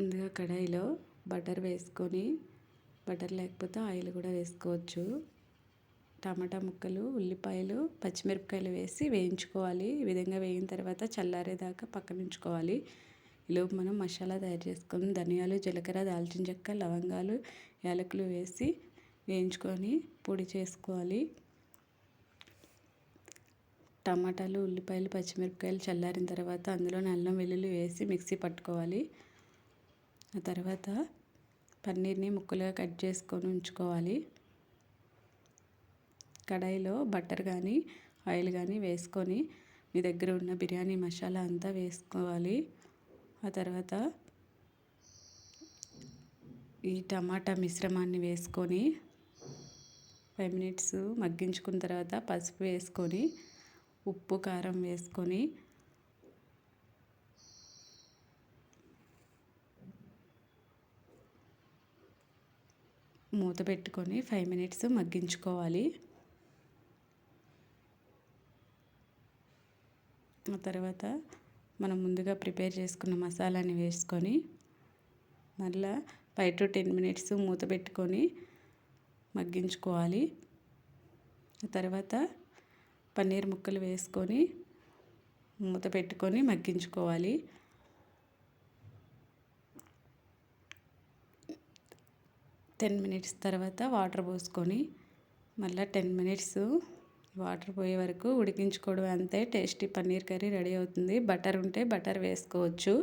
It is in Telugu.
ముందుగా కడాయిలో బటర్ వేసుకొని, బటర్ లేకపోతే ఆయిల్ కూడా వేసుకోవచ్చు. టమాటా ముక్కలు, ఉల్లిపాయలు, పచ్చిమిరపకాయలు వేసి వేయించుకోవాలి. ఈ విధంగా వేగిన తర్వాత చల్లారేదాకా పక్కన ఉంచుకోవాలి. ఈలోపు మనం మసాలా తయారు చేసుకొని ధనియాలు, జీలకర్ర, దాల్చిన చెక్క, లవంగాలు, యాలకులు వేసి వేయించుకొని పొడి చేసుకోవాలి. టమాటాలు, ఉల్లిపాయలు, పచ్చిమిరపకాయలు చల్లారిన తర్వాత అందులో అల్లం వెల్లుల్లి వేసి మిక్సీ పట్టుకోవాలి. ఆ తర్వాత పన్నీర్ని ముక్కలుగా కట్ చేసుకొని ఉంచుకోవాలి. కడాయిలో బటర్ కానీ ఆయిల్ కానీ వేసుకొని మీ దగ్గర ఉన్న బిర్యానీ మసాలా అంతా వేసుకోవాలి. ఆ తర్వాత ఈ టమాటా మిశ్రమాన్ని వేసుకొని 5 మినిట్స్ మగ్గించుకున్న తర్వాత పసుపు వేసుకొని, ఉప్పు, కారం వేసుకొని మూత పెట్టుకొని 5 మినిట్స్ మగ్గించుకోవాలి. ఆ తర్వాత మనం ముందుగా ప్రిపేర్ చేసుకున్న మసాలాని వేసుకొని మళ్ళీ 5 to 10 మినిట్స్ మూత పెట్టుకొని మగ్గించుకోవాలి. ఆ తర్వాత పన్నీర్ ముక్కలు వేసుకొని మూత పెట్టుకొని మగ్గించుకోవాలి. 10 మినిట్స్ తర్వాత వాటర్ పోసుకొని మళ్ళీ 10 మినిట్స్ వాటర్ పోయే వరకు ఉడికించుకోవడం. అంతే, టేస్టీ పన్నీర్ కర్రీ రెడీ అవుతుంది. బటర్ ఉంటే బటర్ వేసుకోవచ్చు.